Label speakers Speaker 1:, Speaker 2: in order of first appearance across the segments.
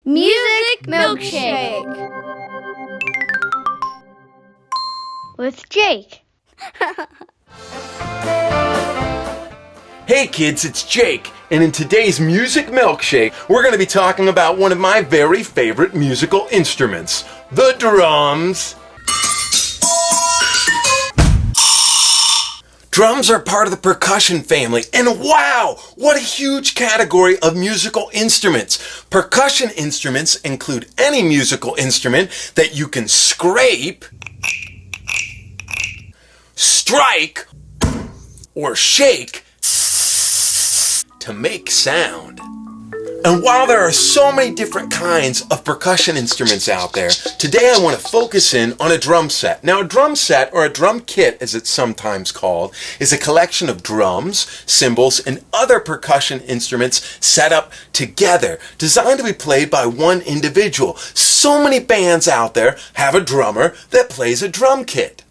Speaker 1: Music Milkshake with Jake.
Speaker 2: Hey kids, it's Jake, and in today's Music Milkshake, we're going to be talking about one of my very favorite musical instruments, the drums. Drums are part of the percussion family, and wow, what a huge category of musical instruments. Percussion instruments include any musical instrument that you can scrape, strike, or shake to make sound. And while there are so many different kinds of percussion instruments out there, today I want to focus in on a drum set. Now, a drum set, or a drum kit as it's sometimes called, is a collection of drums, cymbals, and other percussion instruments set up together, designed to be played by one individual. So many bands out there have a drummer that plays a drum kit.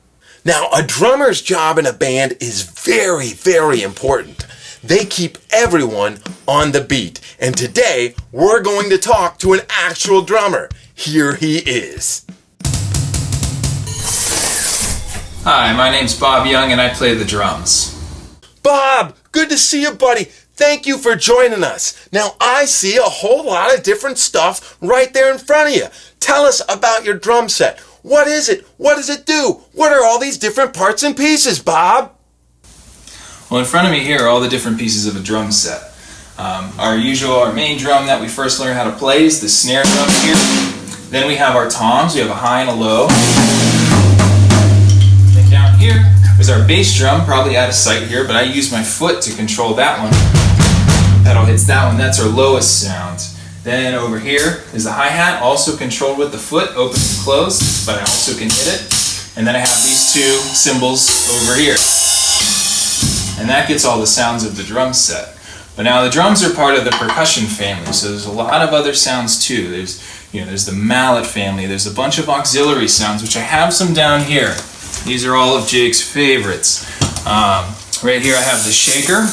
Speaker 2: Now, a drummer's job in a band is very, very important. They keep everyone on the beat. And today, we're going to talk to an actual drummer. Here he is.
Speaker 3: Hi, my name's Bob Young and I play the drums.
Speaker 2: Bob, good to see you, buddy. Thank you for joining us. Now, I see a whole lot of different stuff right there in front of you. Tell us about your drum set. What is it? What does it do? What are all these different parts and pieces, Bob?
Speaker 3: Well, in front of me here are all the different pieces of a drum set. Our main drum that we first learn how to play is the snare drum here. Then we have our toms. We have a high and a low. Then down here is our bass drum, probably out of sight here, but I use my foot to control that one. Pedal hits that one. That's our lowest sound. Then over here is the hi-hat, also controlled with the foot, open and closed, but I also can hit it. And then I have these two cymbals over here. And that gets all the sounds of the drum set. But now the drums are part of the percussion family, so there's a lot of other sounds too. There's the mallet family, there's a bunch of auxiliary sounds, which I have some down here. These are all of Jake's favorites. Right here I have the shaker.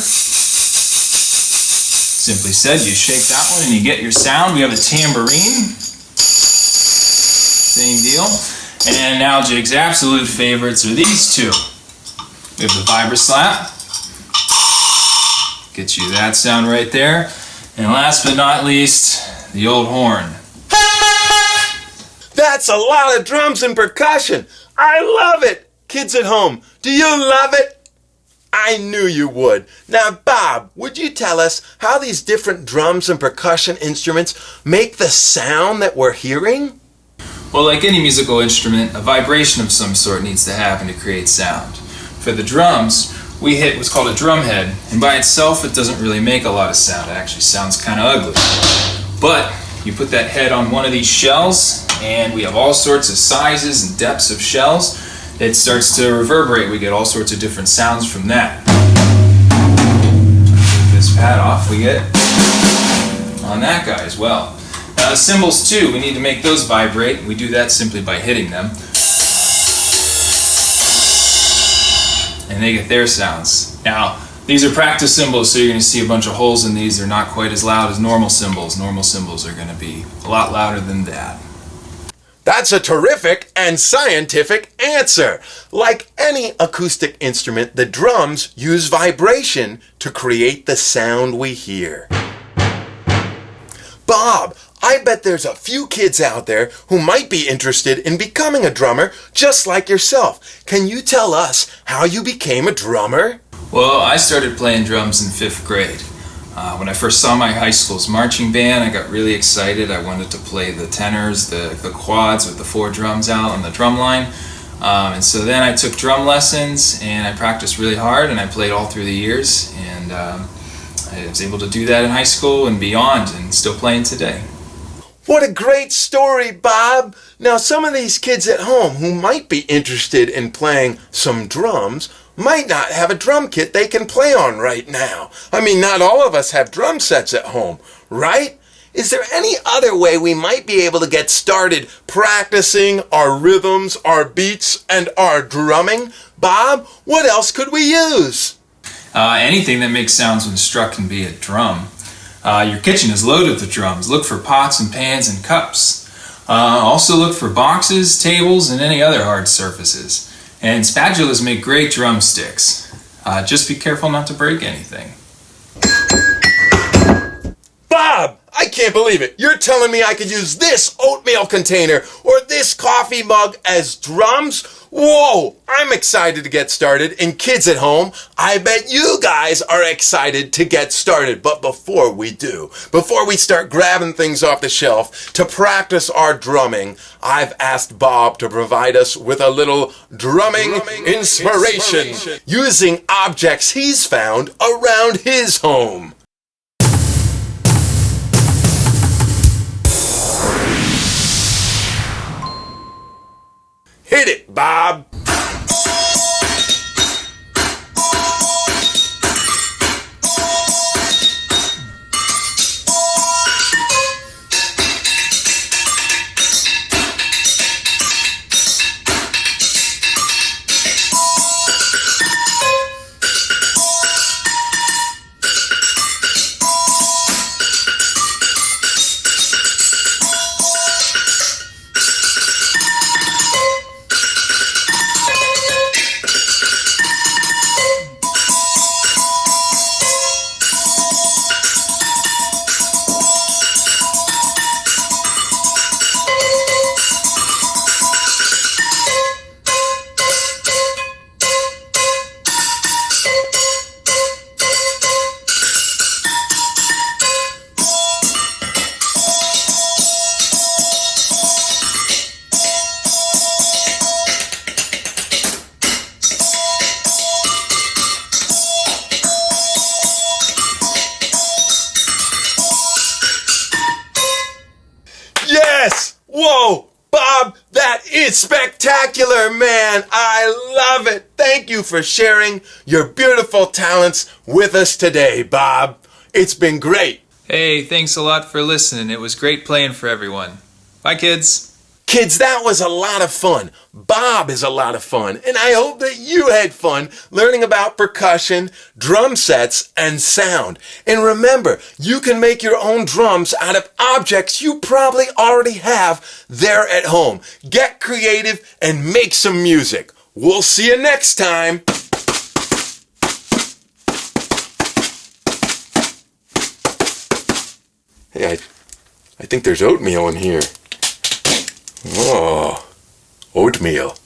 Speaker 3: Simply said, you shake that one and you get your sound. We have a tambourine. Same deal. And now Jake's absolute favorites are these two. We have the vibra-slap. Gets you that sound right there. And last but not least, the old horn.
Speaker 2: That's a lot of drums and percussion. I love it. Kids at home, do you love it? I knew you would. Now, Bob, would you tell us how these different drums and percussion instruments make the sound that we're hearing?
Speaker 3: Well, like any musical instrument, a vibration of some sort needs to happen to create sound. For the drums, we hit what's called a drum head, and by itself it doesn't really make a lot of sound. It actually sounds kind of ugly. But you put that head on one of these shells, and we have all sorts of sizes and depths of shells. It starts to reverberate. We get all sorts of different sounds from that. Take this pad off, we get on that guy as well. Now the cymbals too, we need to make those vibrate. We do that simply by hitting them. And they get their sounds. Now, these are practice cymbals, so you're going to see a bunch of holes in these. They're not quite as loud as normal cymbals. Normal cymbals are going to be a lot louder than that.
Speaker 2: That's a terrific and scientific answer. Like any acoustic instrument, the drums use vibration to create the sound we hear. Bob, I bet there's a few kids out there who might be interested in becoming a drummer just like yourself. Can you tell us how you became a drummer?
Speaker 3: Well, I started playing drums in 5th grade. When I first saw my high school's marching band, I got really excited. I wanted to play the tenors, the quads with the 4 drums out on the drum line. And so then I took drum lessons and I practiced really hard and I played all through the years. And I was able to do that in high school and beyond and still playing today.
Speaker 2: What a great story, Bob! Now, some of these kids at home who might be interested in playing some drums might not have a drum kit they can play on right now. I mean, not all of us have drum sets at home, right? Is there any other way we might be able to get started practicing our rhythms, our beats, and our drumming? Bob, what else could we use?
Speaker 3: Anything that makes sounds when struck can be a drum. Your kitchen is loaded with drums. Look for pots and pans and cups. Also look for boxes, tables, and any other hard surfaces. And spatulas make great drumsticks. Just be careful not to break anything.
Speaker 2: Bob, I can't believe it. You're telling me I could use this oatmeal container or this coffee mug as drums? Whoa, I'm excited to get started. And kids at home, I bet you guys are excited to get started. But before we start grabbing things off the shelf to practice our drumming, I've asked Bob to provide us with a little drumming inspiration using objects he's found around his home. Hit it, Bob! Yes! Whoa! Bob, that is spectacular, man! I love it! Thank you for sharing your beautiful talents with us today, Bob. It's been great.
Speaker 3: Hey, thanks a lot for listening. It was great playing for everyone. Bye, kids.
Speaker 2: Kids, that was a lot of fun. Bob is a lot of fun. And I hope that you had fun learning about percussion, drum sets, and sound. And remember, you can make your own drums out of objects you probably already have there at home. Get creative and make some music. We'll see you next time. Hey, I think there's oatmeal in here. Oh, oatmeal.